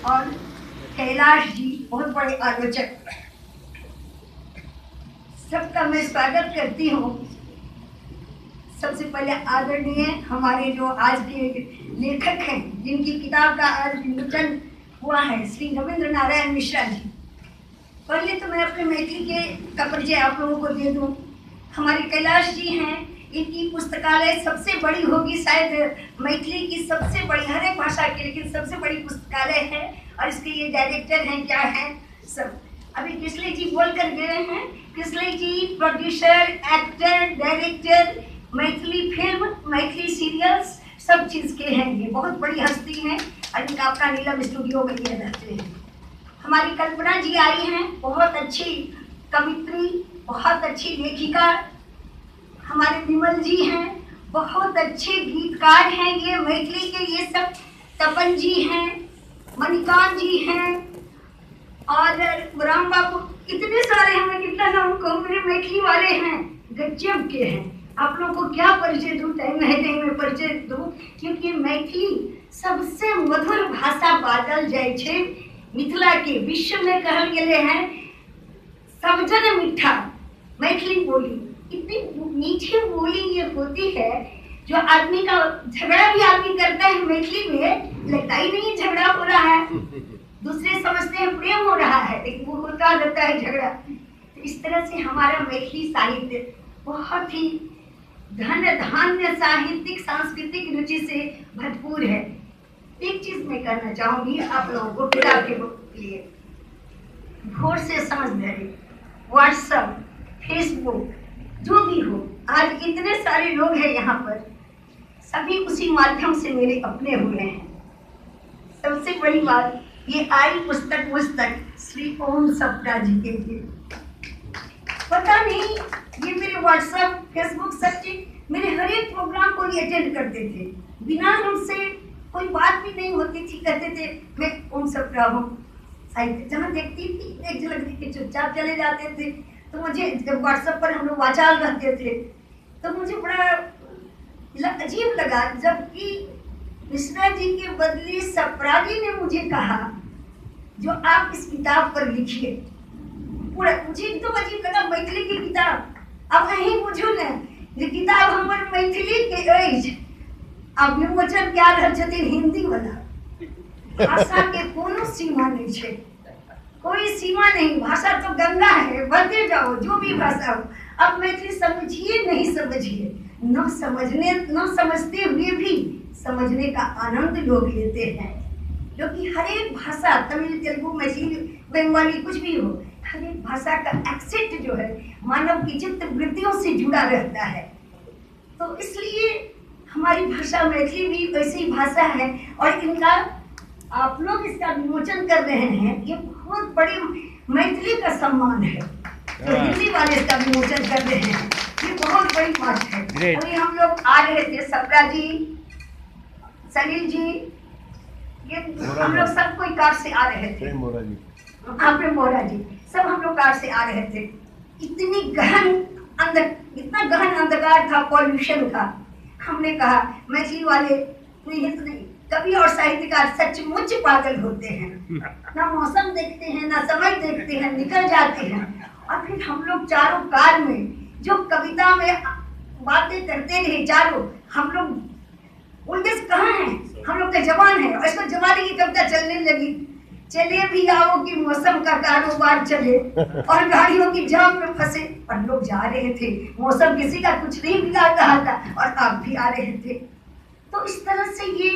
और कैलाश जी बहुत बड़े आलोचक, सबका मैं स्वागत करती हूँ। सबसे पहले आदरणीय हमारे जो आज के लेखक हैं, जिनकी किताब का आज विमोचन हुआ है, श्री रविंद्र नारायण मिश्रा जी। पहले तो मैं अपने मैथिली का परिचय आप लोगों को दे दूँ। हमारे कैलाश जी हैं, इनकी पुस्तकालय सबसे बड़ी होगी, शायद मैथिली की सबसे बड़ी, हर एक भाषा की, लेकिन सबसे बड़ी पुस्तकालय है। और इसके ये डायरेक्टर हैं, क्या हैं सब। अभी किसले जी बोल कर गए हैं। Kisle ji producer, actor, director, Maithili film, Maithili serials, सब चीज़ के हैं। ये बहुत बड़ी हस्ती हैं और इनका अपना नीलम स्टूडियो में ये रहते हैं। हमारी कल्पना जी आई हैं, बहुत अच्छी कवित्री, बहुत अच्छी लेखिका। हमारे विमल जी हैं, बहुत अच्छे गीतकार हैं ये मैथिली के। ये सब तपन जी हैं, मणिकांत जी हैं और राम बाबू, इतने सारे हमें कितना नाम कहूँ, मेरे मैथिली वाले हैं, गजब के हैं। आप लोगों को क्या परिचय दूँ, टाइम है नहीं मैं परिचय दूँ, क्योंकि मैथिली सबसे मधुर भाषा बाजल जाय छे मिथिला के। विश्व में कहल गेले हैं सबजन मीठा मैथिली बोली। इतनी मीठी बोली ये होती है, जो आदमी का झगड़ा भी आदमी करता है मैथिली में, लगता ही नहीं झगड़ा हो रहा है, दूसरे समझते हैं प्रेम हो रहा है, लेकिन वो होता रहता है झगड़ा। तो इस तरह से हमारा मैथिली साहित्य बहुत ही धन धान्य साहित्यिक सांस्कृतिक रुचि से भरपूर है। एक चीज मैं कहना चाहूंगी आप लोगों को किताब के लिए, भोर से समझ धरे व्हाट्सएप, फेसबुक, जो भी हो, आज इतने सारे लोग हैं यहाँ पर, सभी उसी माध्यम से मेरे अपने हुए हैं। सबसे बड़ी बात, ये आई पुस्तक श्री ओम सप्ता जी के लिए। पता नहीं, ये मेरे व्हाट्सएप, फेसबुक, सब चीज मेरे हर एक प्रोग्राम को ये अटेंड करते थे, बिना हमसे कोई बात भी नहीं होती थी। कहते थे मैं ओम सप्ता हूँ। साहित्य जहाँ देखती थी, एक झलक देख के चुपचाप चले जाते थे। तो मुझे जब व्हाट्सएप पर हम लोग वाचाल रहते थे, तो मुझे बड़ा अजीब लगा, जबकि मिश्रा जी के बदले सप्रा जी ने मुझे कहा जो आप इस किताब पर लिखिए। पूरा मुझे एकदम अजीब लगा, मैथिली की किताब। अब यही बुझू न जे किताब हमर मैथिली के अछि, अब विमोचन क्या रहल छथिन हिंदी वाला। भाषा के कोनो सीमा नहीं है, कोई सीमा नहीं। भाषा तो गंगा है, बढ़ते जाओ, जो भी भाषा हो। अब मैथिली समझिए नहीं समझिए, न समझते हुए भी समझने का आनंद लोग लेते हैं, क्योंकि हर एक भाषा, तमिल, तेलुगु, मैथिली, बंगाली, कुछ भी हो, हर एक भाषा का एक्सेंट जो है मानव की चित्त वृत्तियों से जुड़ा रहता है। तो इसलिए हमारी भाषा मैथिली भी वैसी भाषा है, और इनका आप लोग इसका विमोचन कर रहे हैं, ये बहुत बड़ी मैथिली का सम्मान है। तो हिंदी वाले इसका विमोचन कर रहे हैं, ये बहुत बड़ी बात है। अभी हम लोग आ रहे थे, सप्रा जी, सलील जी, ये हम लोग सब कोई कार से आ रहे थे, प्रेम मोरा जी, सब हम लोग कार से आ रहे थे। इतनी इतना गहन अंधकार था पॉल्यूशन का। हमने कहा मैथिली वाले नहीं, कवि और साहित्यकार सचमुच पागल होते हैं, ना मौसम देखते हैं, ना समय देखते हैं, निकल जाते हैं। और फिर हम लोग चारों कार में जो कविता में बातें करते रहे चारों, हम लोग उल्टे कहाँ हैं, हम लोग तो जवान हैं, और इसको जवानी की कविता चलने लगी। चले भी आओ कि मौसम का कारोबार चले, और गाड़ियों की जाम में फंसे, और लोग जा रहे थे। मौसम किसी का कुछ नहीं बिगाड़ रहा था, और आप भी आ रहे थे। तो इस तरह से ये